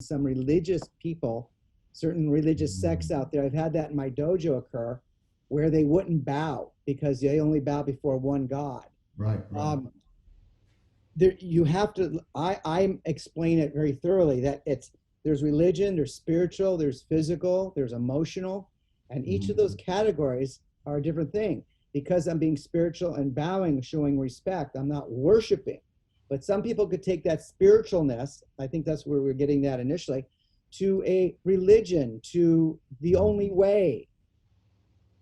some religious people, certain religious sects out there. I've had that in my dojo occur, where they wouldn't bow because they only bow before one God. Right. There, you have to. I explain it very thoroughly that there's religion, there's spiritual, there's physical, there's emotional, and each of those categories are a different thing. Because I'm being spiritual and bowing, showing respect, I'm not worshiping. But some people could take that spiritualness, I think that's where we're getting that initially, to a religion, to the only way.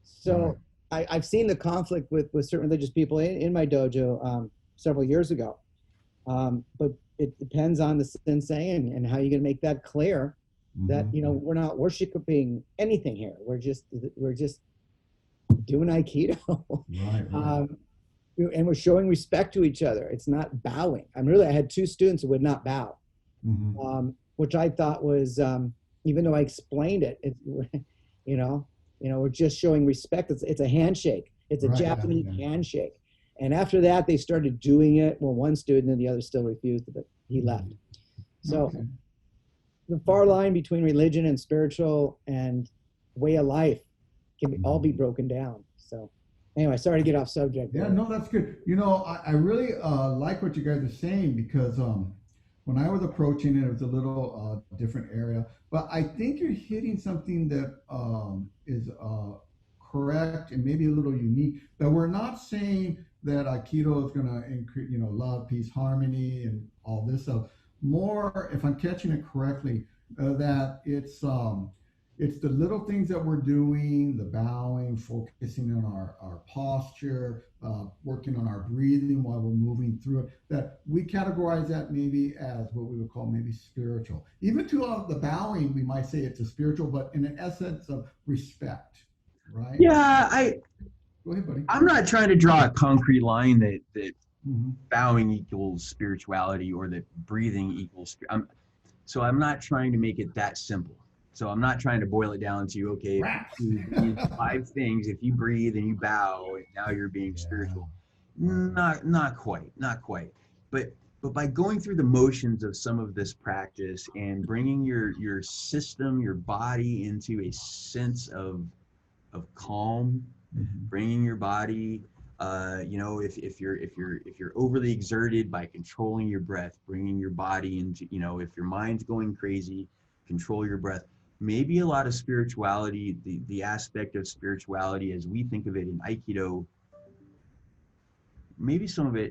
So I've seen the conflict with certain religious people in my dojo several years ago. But it depends on the sensei and how you're going to make that clear that, you know, we're not worshiping anything here. We're just doing Aikido. Right. And we're showing respect to each other. It's not bowing. I had two students who would not bow, which I thought was, even though I explained it, we're just showing respect. It's a handshake. It's a Japanese handshake. And after that, they started doing it. Well, one student and the other still refused, but he left. So the far line between religion and spiritual and way of life can all be broken down. So anyway, sorry to get off subject. Yeah, no, that's good. You know, I really like what you guys are saying, because when I was approaching it was a little different area, but I think you're hitting something that is correct and maybe a little unique, that we're not saying that Aikido is going to increase, love, peace, harmony, and all this stuff. More, if I'm catching it correctly, that it's the little things that we're doing, the bowing, focusing on our posture, working on our breathing while we're moving through it, that we categorize that maybe as what we would call maybe spiritual. Even to the bowing, we might say it's a spiritual, but in an essence of respect, right? Yeah, Go ahead, buddy. I'm not trying to draw a concrete line that bowing equals spirituality or that breathing equals. So I'm not trying to make it that simple. So I'm not trying to boil it down to, okay, if 5 things, if you breathe and you bow, now you're being spiritual. Not quite. But by going through the motions of some of this practice and bringing your system, your body into a sense of calm, bringing your body, if you're overly exerted, by controlling your breath, bringing your body into, if your mind's going crazy, control your breath. Maybe a lot of spirituality, the aspect of spirituality as we think of it in Aikido, maybe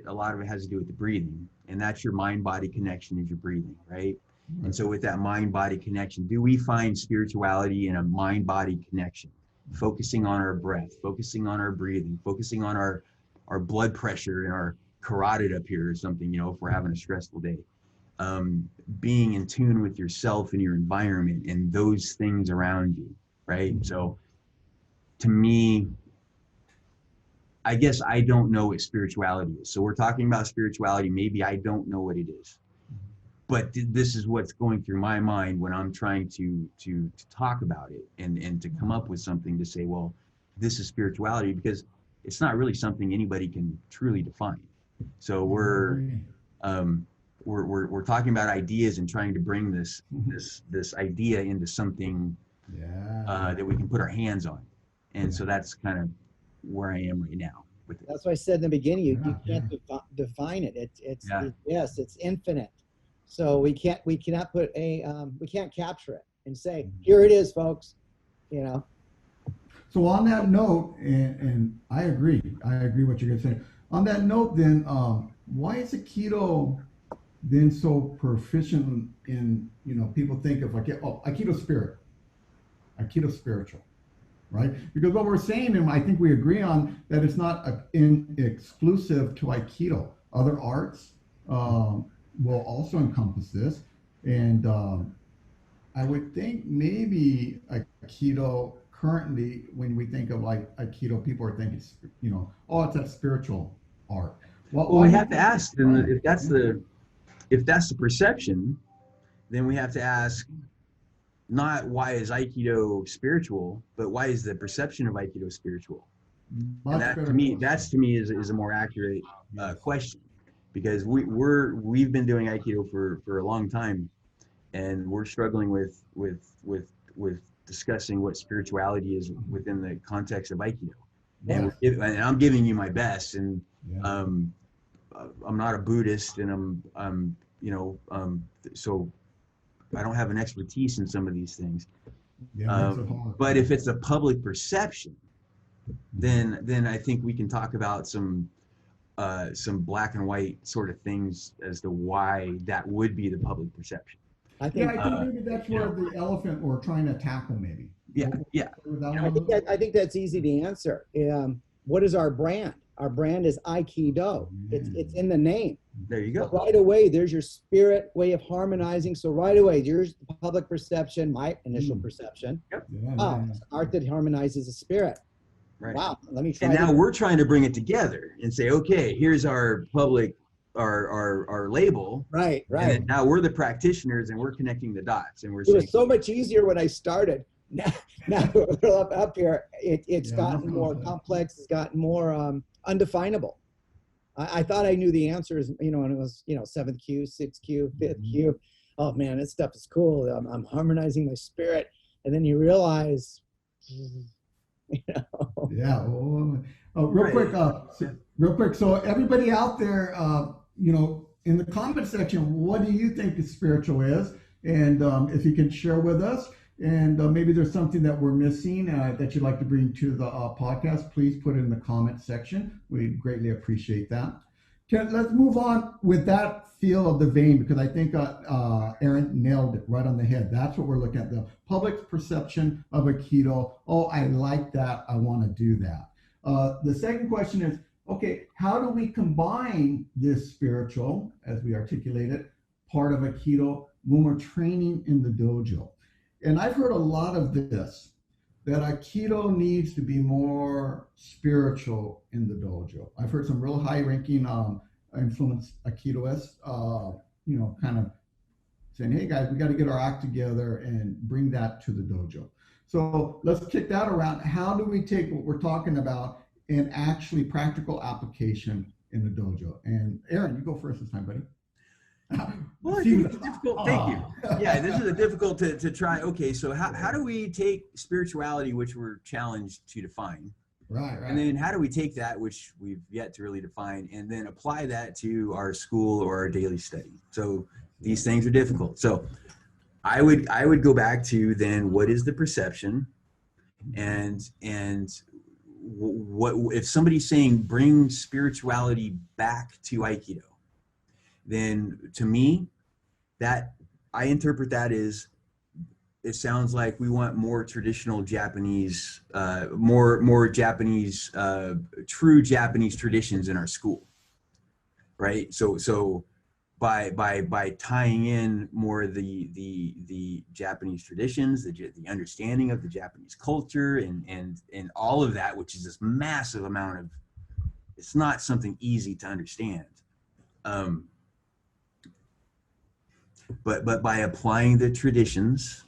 a lot of it has to do with the breathing, and that's your mind-body connection is your breathing, right? And so with that mind-body connection, do we find spirituality in a mind-body connection? Focusing on our breath, focusing on our breathing, focusing on our blood pressure and our carotid up here or something, if we're having a stressful day. Being in tune with yourself and your environment and those things around you, right? So to me, I guess I don't know what spirituality is. So we're talking about spirituality. Maybe I don't know what it is, but this is what's going through my mind when I'm trying to talk about it and to come up with something to say, well, this is spirituality, because it's not really something anybody can truly define. So we're talking about ideas and trying to bring this idea into something that we can put our hands on. And so that's kind of where I am right now with it. That's why I said in the beginning, you can't define it. It's infinite. So we can't put we can't capture it and say, here it is, folks. So on that note, and I agree what you're saying. On that note, then, why is Aikido then so proficient in, people think of Aikido spirit, Aikido spiritual, right? Because what we're saying, and I think we agree on, that it's not exclusive to Aikido. Other arts will also encompass this. And I would think maybe Aikido currently, when we think of Aikido, people are thinking, it's that spiritual art. Well, we have to ask, if that's the perception, then we have to ask, not why is Aikido spiritual, but why is the perception of Aikido spiritual? And that to me is a more accurate question, because we've been doing Aikido for a long time, and we're struggling with discussing what spirituality is within the context of Aikido. And, and I'm giving you my best, and um, I'm not a Buddhist, and so I don't have an expertise in some of these things. But if it's a public perception, then I think we can talk about some black and white sort of things as to why that would be the public perception. I think maybe that's where the elephant we're trying to tackle, maybe. I think that's easy to answer. What is our brand? Our brand is Aikido. It's in the name. There you go. So right away, there's your spirit way of harmonizing. So right away, there's the public perception, my initial perception. Yep. It's an art that harmonizes the spirit. Right. Wow. Let me try. And now we're trying to bring it together and say, okay, here's our public, our label. Right. And now we're the practitioners, and we're connecting the dots, and it was so much easier when I started. Now up here, it's gotten more complex. It's gotten more undefinable. I thought I knew the answers, and it was, 7th Q, 6th Q, 5th Q. Oh man, this stuff is cool. I'm harmonizing my spirit. And then you realize, Yeah. Real quick. So everybody out there, in the comment section, what do you think the spiritual is? And if you can share with us, and maybe there's something that we're missing that you'd like to bring to the podcast, please put it in the comment section. We greatly appreciate that. Let's move on with that feel of the vein, because I think Aaron nailed it right on the head. That's what we're looking at, the public perception of Aikido. Oh, I like that. I want to do that. The second question is, okay, how do we combine this spiritual, as we articulated, part of Aikido when we're training in the dojo? And I've heard a lot of this, that Aikido needs to be more spiritual in the dojo. I've heard some real high-ranking influenced Aikidoists, kind of saying, hey guys, we got to get our act together and bring that to the dojo. So let's kick that around. How do we take what we're talking about and actually practical application in the dojo? And Aaron, you go first this time, buddy. Well, I think it's difficult. Thank you. Yeah, this is a difficult to try. Okay, so how do we take spirituality, which we're challenged to define, right, and then how do we take that, which we've yet to really define, and then apply that to our school or our daily study? So these things are difficult. So I would go back to then, what is the perception, and what if somebody's saying bring spirituality back to Aikido? Then to me, that I interpret that as, it sounds like we want more traditional Japanese, more Japanese, true Japanese traditions in our school, right? So by tying in more of the Japanese traditions, the understanding of the Japanese culture, and all of that, which is this massive amount of, it's not something easy to understand. But by applying the traditions,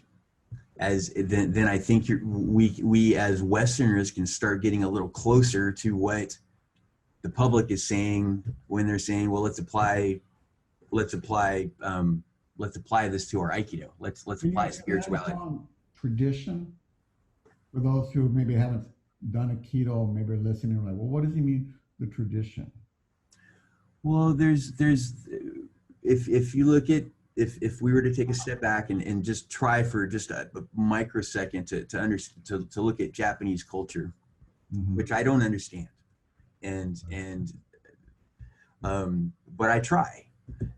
then I think we as Westerners can start getting a little closer to what the public is saying when they're saying, well, let's apply this to our Aikido. Let's apply spirituality. Tradition, for those who maybe haven't done Aikido, maybe listening, like, well, what does he mean, the tradition? Well, there's if you look at, if we were to take a step back and just try for just a microsecond to look at Japanese culture, which I don't understand, but I try.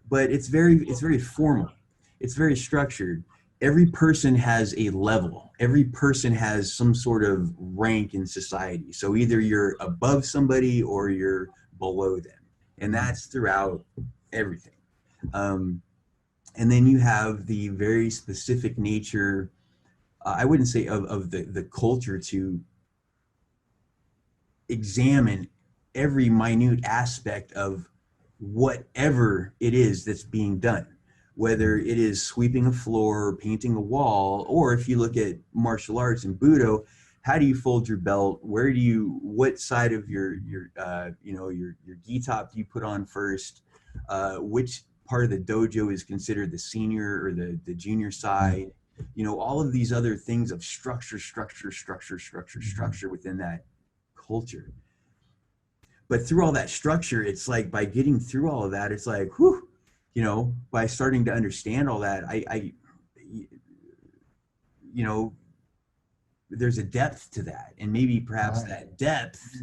But it's very formal. It's very structured. Every person has a level. Every person has some sort of rank in society. So either you're above somebody or you're below them, and that's throughout everything. And then you have the very specific nature, I wouldn't say of the culture, to examine every minute aspect of whatever it is that's being done, whether it is sweeping a floor or painting a wall, or if you look at martial arts and Budo, how do you fold your belt? What side of your gi top do you put on first? Which part of the dojo is considered the senior or the junior side. You know, all of these other things of structure within that culture. But through all that structure, it's like by getting through all of that, it's like, whew, you know, by starting to understand all that, you know, there's a depth to that. And maybe perhaps that depth,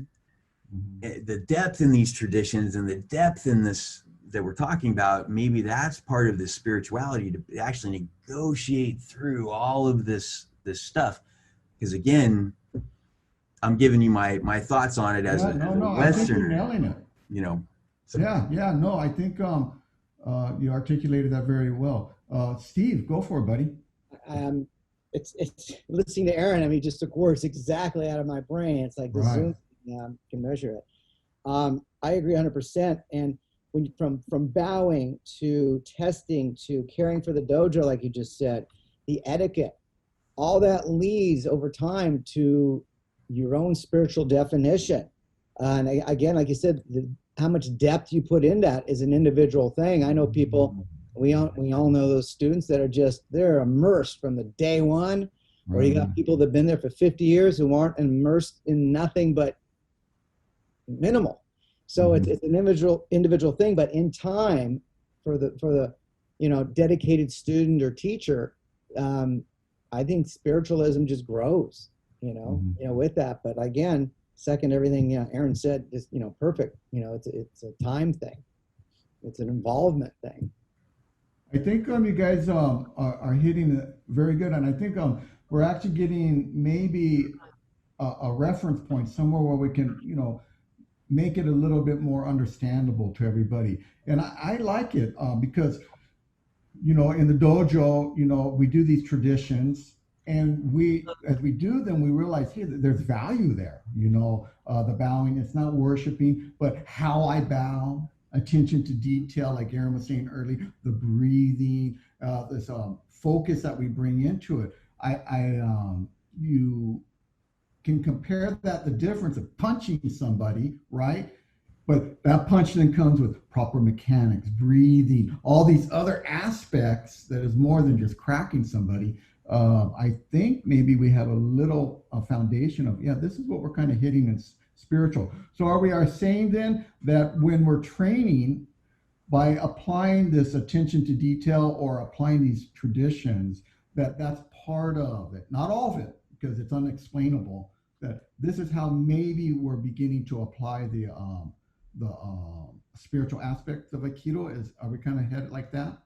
the depth in these traditions and the depth in this that we're talking about, maybe that's part of the spirituality, to actually negotiate through all of this stuff. Because again, I'm giving you my thoughts on it as a I think you're Westerner, nailing it. you know. So. No, I think you articulated that very well. Steve, go for it, buddy. It's listening to Aaron. I mean, just took words exactly out of my brain. It's like the Zoom can measure it. I agree 100%. And when from bowing to testing to caring for the dojo, like you just said, the etiquette, all that leads over time to your own spiritual definition. And again, like you said, how much depth you put in that is an individual thing. I know people, we all know those students that are they're immersed from the day one, or you got people that have been there for 50 years who aren't immersed in nothing but minimal. So it's an individual thing, but in time for the dedicated student or teacher, I think spiritualism just grows, with that. But again, second everything Aaron said, is perfect. It's a time thing. It's an involvement thing. I think you guys are hitting it very good, and I think we're actually getting maybe a reference point somewhere where we can make it a little bit more understandable to everybody. And I like it because in the dojo we do these traditions, and as we do them, we realize, hey, there's value there. The bowing, it's not worshiping, but how I bow, attention to detail, like Aaron was saying earlier, the breathing, this focus that we bring into it. You can compare that, the difference of punching somebody, right? But that punch then comes with proper mechanics, breathing, all these other aspects that is more than just cracking somebody. I think maybe we have a little foundation of, this is what we're kind of hitting in spiritual. So are we saying then that when we're training, by applying this attention to detail or applying these traditions, that's part of it, not all of it, because it's unexplainable, that this is how maybe we're beginning to apply the spiritual aspects of Aikido? Are we kind of headed like that?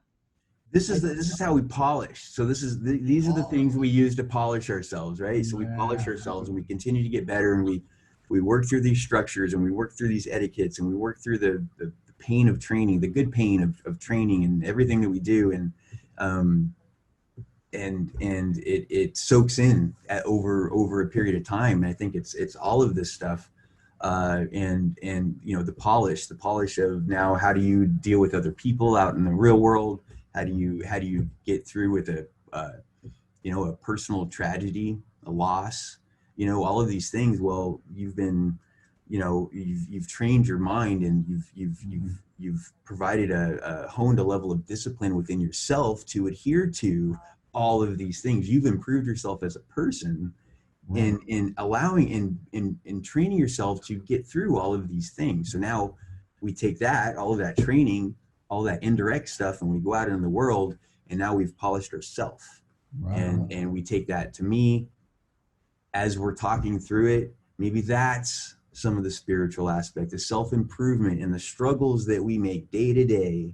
This is how we polish. So these are the things we use to polish ourselves, right? So we polish ourselves and we continue to get better, and we work through these structures, and we work through these etiquettes, and we work through the pain of training, the good pain of training, and everything that we do, and it soaks in over a period of time. And I think it's all of this stuff, and the polish of now, how do you deal with other people out in the real world? How do you get through with a personal tragedy, a loss, all of these things? Well, you've been, you've trained your mind, and you've provided honed a level of discipline within yourself to adhere to all of these things. You've improved yourself as a person, in allowing in training yourself to get through all of these things. So now we take all of that training, all that indirect stuff, and we go out in the world, and now we've polished ourselves. And we take that, to me, as we're talking through it, maybe that's some of the spiritual aspect, the self-improvement and the struggles that we make day to day,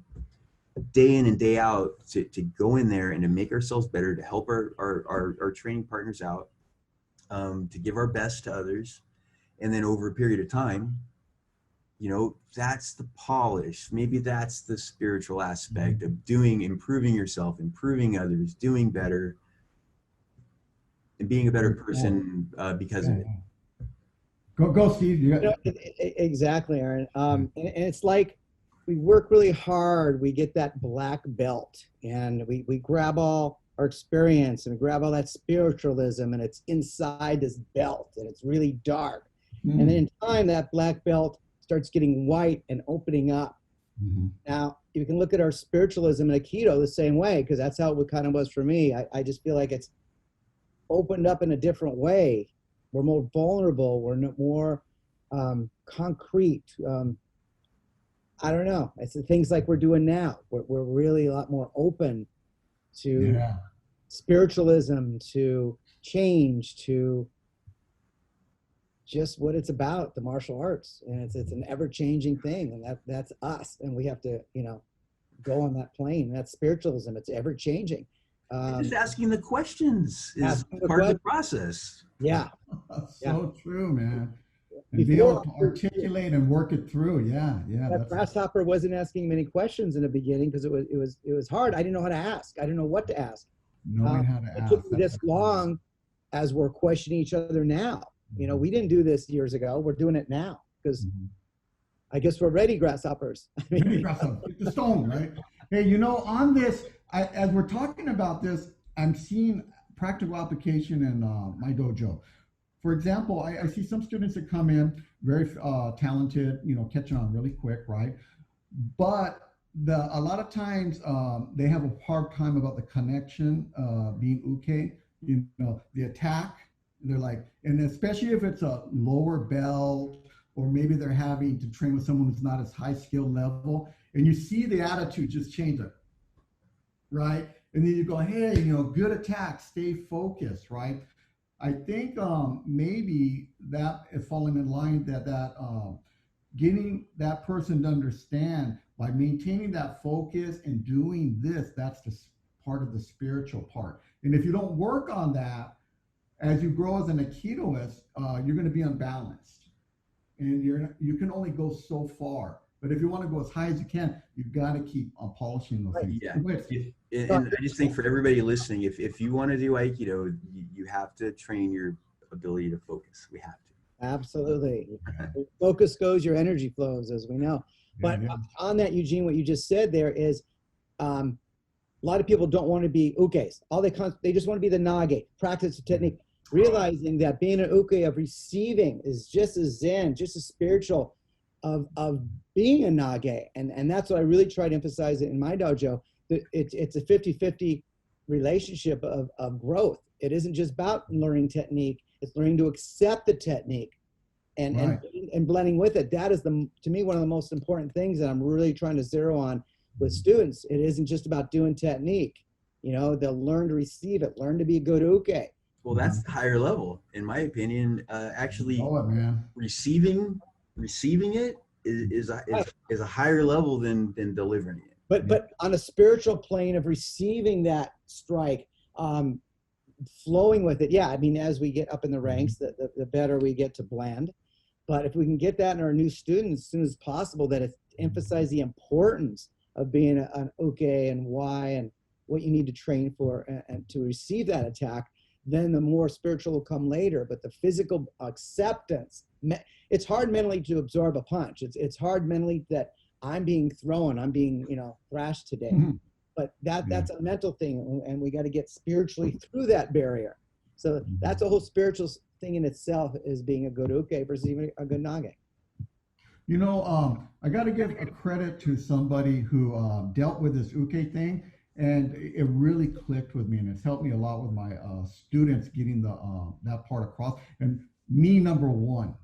day in and day out, to go in there and to make ourselves better, to help our training partners out, to give our best to others. And then over a period of time, that's the polish. Maybe that's the spiritual aspect of improving yourself, improving others, doing better, and being a better person because of it. Go, Steve. Exactly, Aaron. And it's like we work really hard. We get that black belt, and we grab all our experience, and we grab all that spiritualism, and it's inside this belt, and it's really dark. And then in time, that black belt starts getting white and opening up, Mhm. Now, you can look at our spiritualism and Aikido the same way, because that's how it kind of was for me. I just feel like it's opened up in a different way. We're more vulnerable. We're more concrete. I don't know. It's the things like we're doing now. We're really a lot more open to Yeah. spiritualism, to change, to just what it's about, the martial arts. And it's an ever-changing thing. And that's us. And we have to, go on that plane. That's spiritualism. It's ever-changing. Just asking the questions is Asking the part of the question. process. Yeah. Yeah. So true, man. And be able Before, to articulate and work it through. Yeah, yeah. that That's grasshopper wasn't asking many questions in the beginning because it was hard. I didn't know how to ask. I didn't know what to ask. knowing how to It took ask. me this long as we're questioning each other now. We didn't do this years ago. We're doing it now because Mhm. I guess we're ready, grasshoppers. Maybe grasshopper, hit the stone, right? Hey, on this, as we're talking about this, I'm seeing practical application in my dojo. For example, I see some students that come in very talented, catching on really quick, right? But a lot of times they have a hard time about the connection being uke, the attack. They're like, and especially if it's a lower belt, or maybe they're having to train with someone who's not as high skill level, and you see the attitude just change it, right? And then you go, hey, good attack, stay focused, right? I think maybe that is falling in line that getting that person to understand by maintaining that focus and doing this, that's the part of the spiritual part. And if you don't work on that, as you grow as an Aikidoist, you're going to be unbalanced, and you can only go so far. But if you want to go as high as you can, you've got to keep polishing those things. Yeah. And I just think for everybody listening, if you want to do Aikido, you have to train your ability to focus. We have to. Absolutely. Focus goes, your energy flows, as we know. But on that, Eugene, what you just said there is a lot of people don't want to be ukes. They just want to be the nage, practice the technique, realizing that being an uke of receiving is just as zen, just as spiritual of being a nage. And that's what I really try to emphasize in my dojo. It's a 50-50 relationship of growth. It isn't just about learning technique. It's learning to accept the technique and blending with it. That is, to me, one of the most important things that I'm really trying to zero on with students. It isn't just about doing technique. They'll learn to receive it, learn to be a good uke. Well, that's the higher level, in my opinion. Actually, receiving it is a higher level than delivering it. But on a spiritual plane of receiving that strike, flowing with it, yeah. I mean, as we get up in the ranks, the better we get to blend. But if we can get that in our new students as soon as possible, that it's emphasize the importance of being an uke and why and what you need to train for and to receive that attack, then the more spiritual will come later. But the physical acceptance, it's hard mentally to absorb a punch. It's hard mentally that I'm being thrown, I'm being, thrashed today. Mm-hmm. But that's a mental thing, and we got to get spiritually through that barrier. So that's a whole spiritual thing in itself, is being a good uke versus even a good nage. I got to give a credit to somebody who dealt with this uke thing, and it really clicked with me, and it's helped me a lot with my students getting that part across. And me, number one,